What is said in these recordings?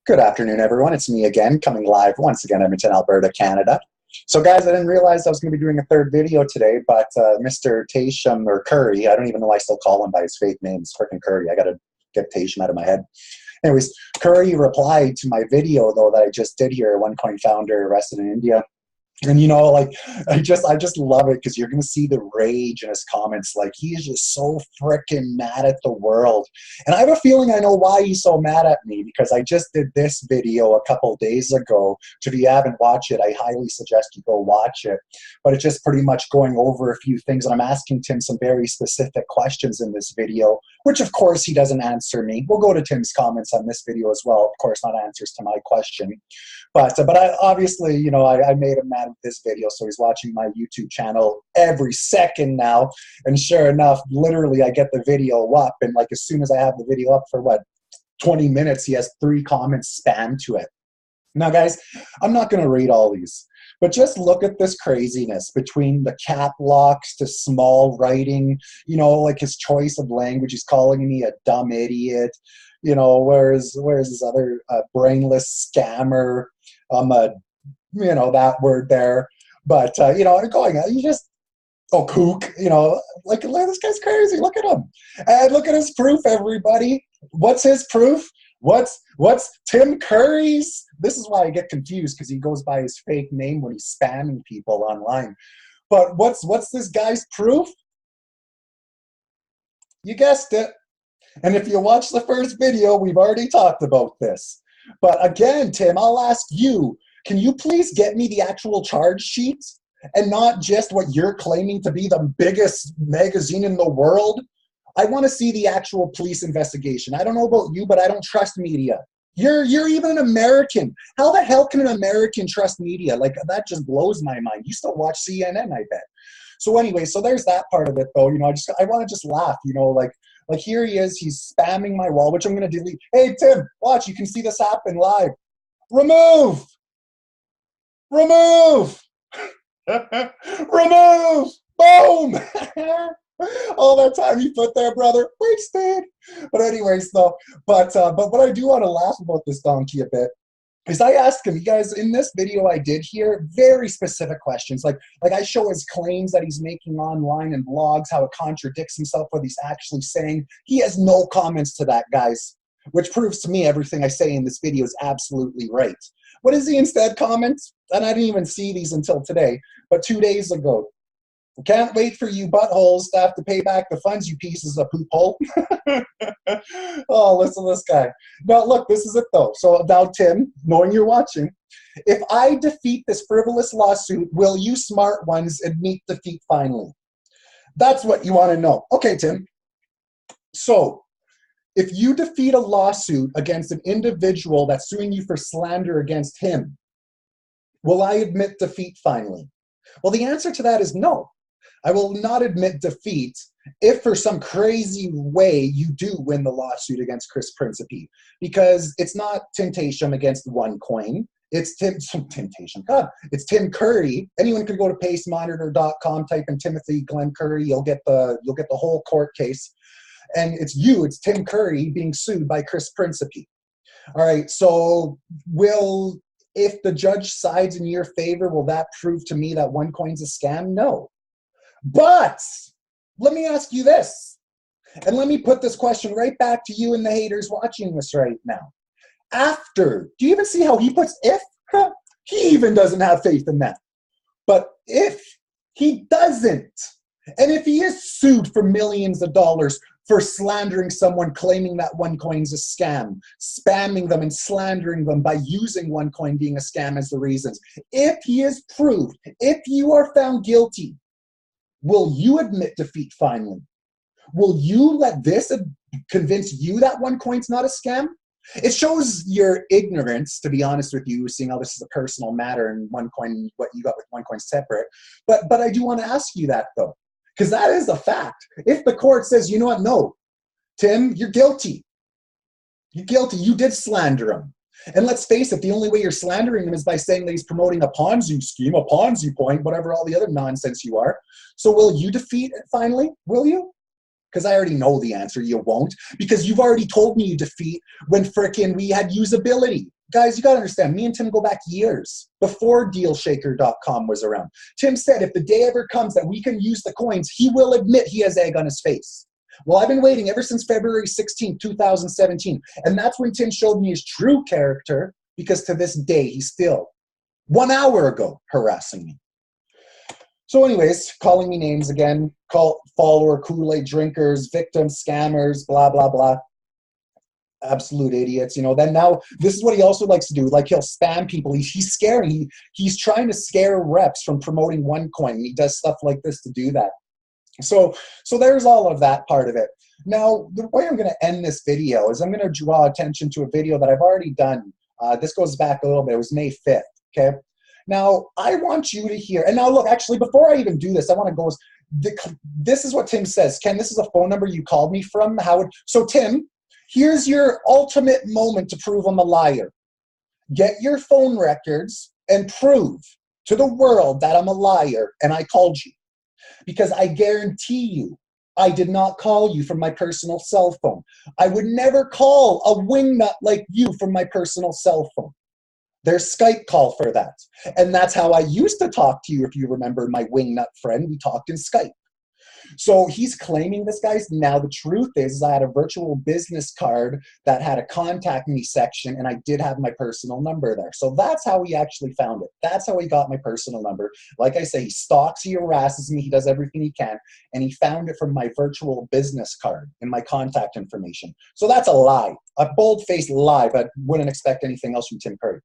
Good afternoon, everyone. It's me again, coming live once again, Edmonton, Alberta, Canada. So, guys, I didn't realize I was going to be doing a third video today, but Mr. Tasham, or Curry, I don't even know why I still call him by his fake name. It's freaking Curry. I got to get Tasham out of my head. Anyways, Curry replied to my video, though, that I just did here, OneCoin founder arrested in India. And, you know, like, I just love it because you're going to see the rage in his comments. Like, he is just so freaking mad at the world. And I have a feeling I know why he's so mad at me, because I just did this video a couple days ago. So if you haven't watched it, I highly suggest you go watch it. But it's just pretty much going over a few things. And I'm asking Tim some very specific questions in this video, which, of course, he doesn't answer me. We'll go to Tim's comments on this video as well. Of course, not answers to my question. But I obviously, you know, I made him mad with this video, so he's watching my YouTube channel every second now. And sure enough, literally, I get the video up, and like as soon as I have the video up for what, 20 minutes, he has 3 comments spammed to it. Now, guys, I'm not going to read all these, but just look at this craziness between the cap locks to small writing, you know, like his choice of language. He's calling me a dumb idiot. You know, where's his other brainless scammer? You know, that word there. But, you know, you just, kook, you know, like, this guy's crazy. Look at him. And look at his proof, everybody. What's his proof? What's Tim Curry's? This is why I get confused, because he goes by his fake name when he's spamming people online. But what's this guy's proof? You guessed it. And if you watch the first video, we've already talked about this. But again, Tim, I'll ask you, can you please get me the actual charge sheet and not just what you're claiming to be the biggest magazine in the world? I want to see the actual police investigation. I don't know about you, but I don't trust media. You're even an American. How the hell can an American trust media? Like, that just blows my mind. You still watch CNN, I bet. So anyway, so there's that part of it, though. You know, I want to just laugh, you know, like here he is, he's spamming my wall, which I'm going to delete. Hey, Tim, watch, you can see this happen live. Remove! Remove! Remove! Boom! All that time you put there, brother, wasted. But anyways, though, but what I do want to laugh about this donkey a bit is I asked him, you guys, in this video I did here, very specific questions. Like I show his claims that he's making online and blogs, how it contradicts himself, what he's actually saying. He has no comments to that, guys, which proves to me everything I say in this video is absolutely right. What does he instead comment? And I didn't even see these until today, but 2 days ago. Can't wait for you buttholes to have to pay back the funds, you pieces of poop hole. Oh, listen to this guy. Now, look, this is it, though. So now, Tim, knowing you're watching, if I defeat this frivolous lawsuit, will you smart ones admit defeat finally? That's what you want to know. Okay, Tim. So if you defeat a lawsuit against an individual that's suing you for slander against him, will I admit defeat finally? Well, the answer to that is no. I will not admit defeat if for some crazy way you do win the lawsuit against Chris Principe, because it's not Temptation against OneCoin. It's it's Tim Curry. Anyone could go to pacemonitor.com, type in Timothy Glenn Curry. You'll get the whole court case. And it's Tim Curry being sued by Chris Principe. All right, so if the judge sides in your favor, will that prove to me that OneCoin's a scam? No. But let me ask you this, and let me put this question right back to you and the haters watching this right now. Do you even see how he puts if? He even doesn't have faith in that. But if he doesn't, and if he is sued for millions of dollars for slandering someone, claiming that OneCoin's a scam, spamming them and slandering them by using OneCoin being a scam as the reasons, if he is proved, if you are found guilty, will you admit defeat finally? Will you let this convince you that OneCoin's not a scam? It shows your ignorance, to be honest with you, seeing how this is a personal matter and OneCoin, what you got with OneCoin separate. But I do want to ask you that, though, because that is a fact. If the court says, you know what, no, Tim, you're guilty. You're guilty. You did slander him. And let's face it, the only way you're slandering him is by saying that he's promoting a Ponzi scheme, a Ponzi point, whatever all the other nonsense you are. So will you defeat it finally? Will you? Because I already know the answer, you won't. Because you've already told me you defeat when frickin' we had usability. guys, you got to understand, me and Tim go back years before dealshaker.com was around. Tim said if the day ever comes that we can use the coins, he will admit he has egg on his face. Well, I've been waiting ever since February 16, 2017. And that's when Tim showed me his true character, because to this day, he's still 1 hour ago harassing me. So anyways, calling me names again, call follower, Kool-Aid drinkers, victims, scammers, blah, blah, blah. Absolute idiots, you know. Then now, this is what he also likes to do. Like, he'll spam people. He's scaring. He's trying to scare reps from promoting OneCoin. He does stuff like this to do that. So there's all of that part of it. Now, the way I'm going to end this video is I'm going to draw attention to a video that I've already done. This goes back a little bit. It was May 5th, okay? Now, I want you to hear, and now look, actually, before I even do this, I want to go, this is what Tim says. Ken, this is a phone number you called me from. So Tim, here's your ultimate moment to prove I'm a liar. Get your phone records and prove to the world that I'm a liar and I called you. Because I guarantee you, I did not call you from my personal cell phone. I would never call a wingnut like you from my personal cell phone. There's Skype call for that. And that's how I used to talk to you, if you remember my wingnut friend. We talked in Skype. So he's claiming this, guys. Now, the truth is I had a virtual business card that had a contact me section, and I did have my personal number there. So that's how he actually found it. That's how he got my personal number. Like I say, he stalks, he harasses me, he does everything he can, and he found it from my virtual business card and my contact information. So that's a lie, a bold-faced lie, but wouldn't expect anything else from Tim Curry.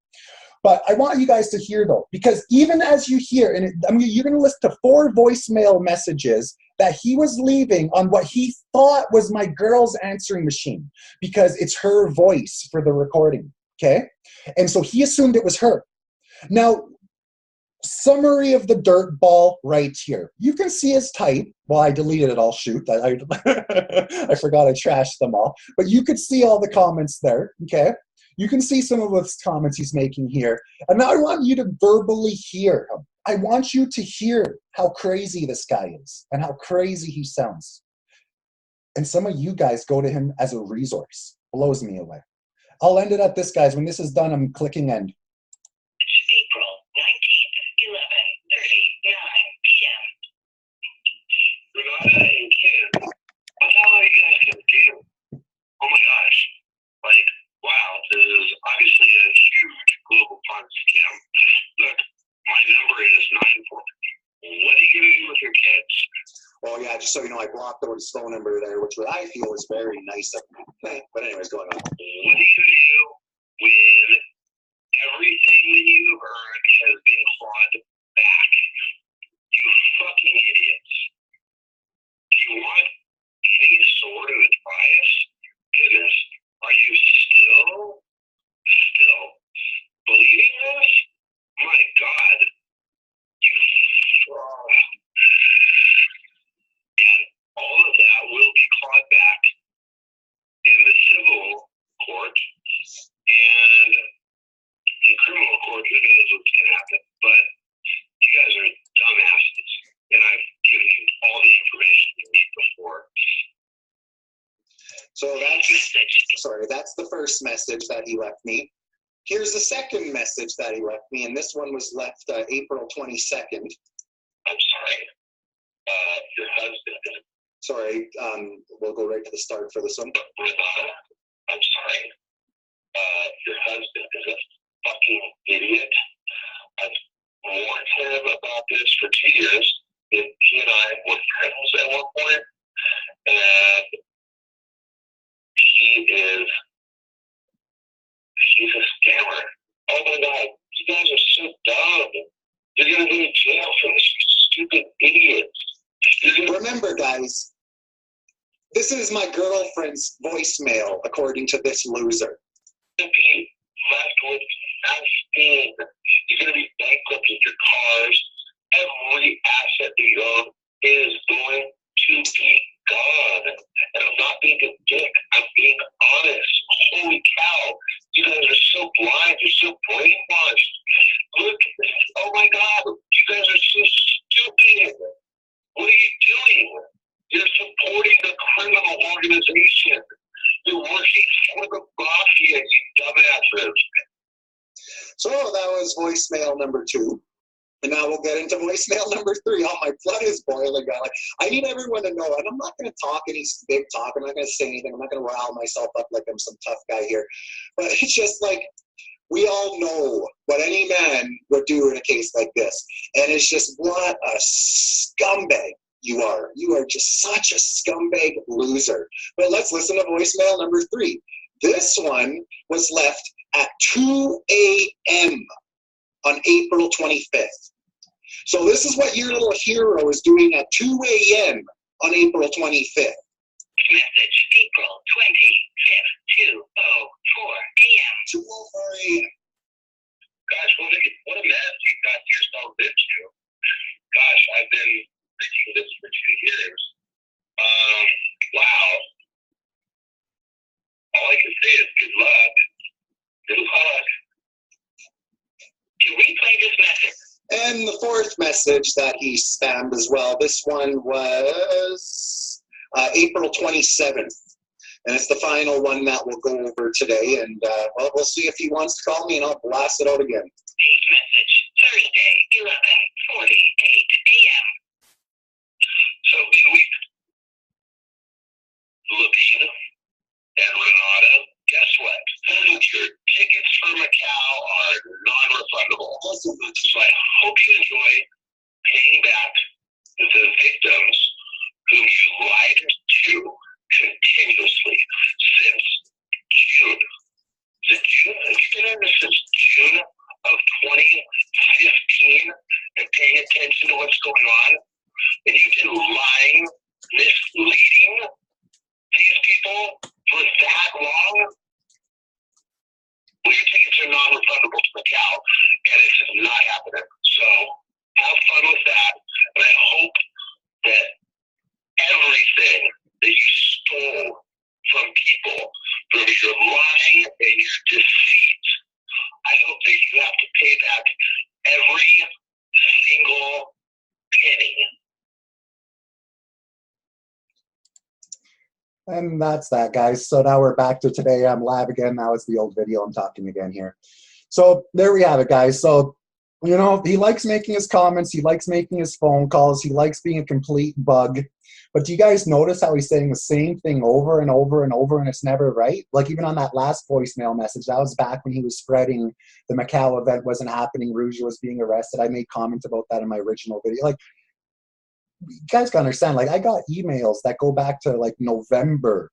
But I want you guys to hear, though, because even as you hear, and you're going to listen to 4 voicemail messages that he was leaving on what he thought was my girl's answering machine, because it's her voice for the recording, okay? And so he assumed it was her. Now, summary of the dirt ball right here. You can see his type. Well, I deleted it all, shoot. I forgot I trashed them all. But you could see all the comments there, okay? You can see some of the comments he's making here. And now I want you to verbally hear him. I want you to hear how crazy this guy is and how crazy he sounds. And some of you guys go to him as a resource. Blows me away. I'll end it at this, guys. When this is done, I'm clicking end. April 19th, 11:39 p.m. Renata and Kim, what the hell are you guys going to do? Oh my gosh. Like, wow, this is obviously a huge global fund scam. Look, my number is 940. What are you going to do with your kids? Oh, yeah, just so you know, I blocked his phone number there, which I feel is very nice of me. But anyways, going on. What are you going to do when everything that you've earned has been clawed back? You fucking idiots. Do you want any sort of advice? Goodness, are you still believing this? My God. And all of that will be clawed back in the civil court, and in criminal court, who knows what's going to happen. But you guys are dumbasses, and I've given you all the information you need before. So that's the first message that he left me. Here's the second message that he left me, and this one was left April 22nd. I'm sorry. Your husband. Sorry, we'll go right to the start for this one. I'm sorry. Your husband is a fucking idiot. I've warned him about this for 2 years. He and I were friends at one point, and he's a scammer. Oh my God, you guys are so dumb. You're going to go to jail for this, stupid idiots. Remember, guys, this is my girlfriend's voicemail, according to this loser. You're going to be left with nothing. You're going to be bankrupt with your cars. Every asset that you own is going to be gone. And I'm not being a dick. I'm being honest. Holy cow. You guys are so blind. You're so brainwashed. Look. Oh my God. You guys are so stupid. What are you doing? You're supporting the criminal organization. You're working for the mafia, you dumbasses. So that was voicemail number 2. And now we'll get into voicemail number 3. Oh, my blood is boiling. Like, I need everyone to know, and I'm not going to talk any big talk. I'm not going to say anything. I'm not going to rile myself up like I'm some tough guy here. But it's just like, we all know what any man would do in a case like this. And it's just, what a scumbag you are. You are just such a scumbag loser. But let's listen to voicemail number 3. This one was left at 2 a.m. on April 25th. So this is what your little hero is doing at 2 a.m. on April 25th. Message, April 25th, 2:04 a.m. 2:04 a.m. Gosh, what a mess you got yourself into. Gosh, I've been reading this for 2 years. Wow. All I can say is good luck. Good luck. Can we play this message? And the 4th message that he spammed as well. This one was April 27th. And it's the final one that we'll go over today. And, well, we'll see if he wants to call me, and I'll blast it out again. Message, Thursday, 11:48 a.m. So, Levine and Renata, guess what? Your tickets for Macau are non-refundable. So I hope you enjoy paying back the victims whom you lied to continuously since June. You've been in this since June of 2015 and paying attention to what's going on, and you've been lying, misleading these people for that long. Well, your tickets are non-refundable to Macau, and it's just not happening. So have fun with that, and I hope that everything that you stole from people, from your lying and your deceit, I hope that you have to pay back every single penny. And that's that, guys. So now we're back to today. I'm live again. Now it's the old video. I'm talking again here. So there we have it, guys. So, you know, he likes making his comments. He likes making his phone calls. He likes being a complete bug. But do you guys notice how he's saying the same thing over and over and over, and it's never right? Like even on that last voicemail message, that was back when he was spreading the Macau event wasn't happening. Ruja was being arrested. I made comments about that in my original video. Like, you guys gotta understand, like I got emails that go back to like November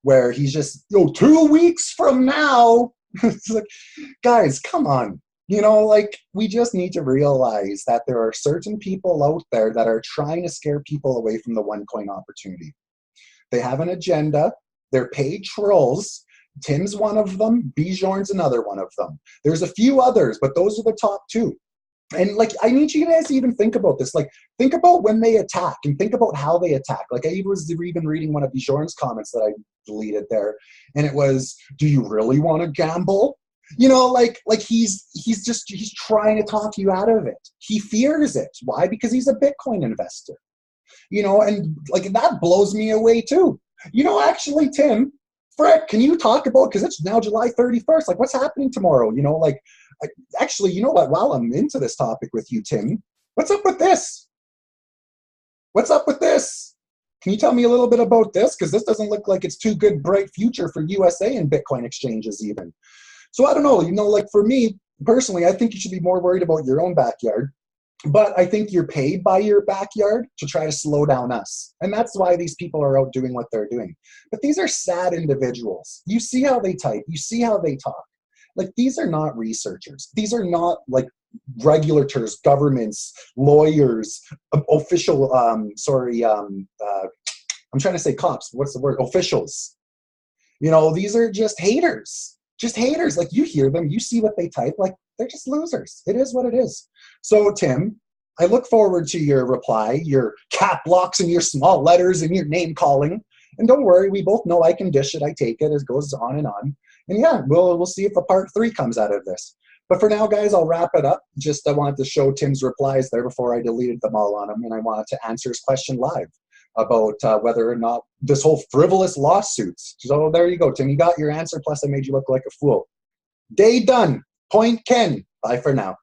where he's just, 2 weeks from now. It's like, guys, come on. You know, like we just need to realize that there are certain people out there that are trying to scare people away from the OneCoin opportunity. They have an agenda. They're paid trolls. Tim's one of them. Bjorn's another one of them. There's a few others, but those are the top 2. And like, I need you guys to even think about this. Like, think about when they attack and think about how they attack. Like, I was even reading one of Bjorn's comments that I deleted there, and it was, "Do you really want to gamble?" You know, like he's trying to talk you out of it. He fears it. Why? Because he's a Bitcoin investor. You know, and like that blows me away too. You know, actually, Tim, Fred, can you talk about, because it's now July 31st. Like, what's happening tomorrow? You know, like. Actually, you know what? While I'm into this topic with you, Tim, what's up with this? What's up with this? Can you tell me a little bit about this? Because this doesn't look like it's too good, bright future for USA and Bitcoin exchanges even. So I don't know. You know, like for me, personally, I think you should be more worried about your own backyard. But I think you're paid by your backyard to try to slow down us. And that's why these people are out doing what they're doing. But these are sad individuals. You see how they type. You see how they talk. Like, these are not researchers. These are not, like, regulators, governments, lawyers, official, I'm trying to say cops. What's the word? Officials. You know, these are just haters. Just haters. Like, you hear them. You see what they type. Like, they're just losers. It is what it is. So, Tim, I look forward to your reply, your cap locks and your small letters and your name calling. And don't worry, we both know I can dish it. I take it. It goes on and on. And yeah, we'll see if a part 3 comes out of this. But for now, guys, I'll wrap it up. Just I wanted to show Tim's replies there before I deleted them all on him. And I wanted to answer his question live about whether or not this whole frivolous lawsuits. So there you go, Tim. You got your answer. Plus, I made you look like a fool. Day done. Point Ken. Bye for now.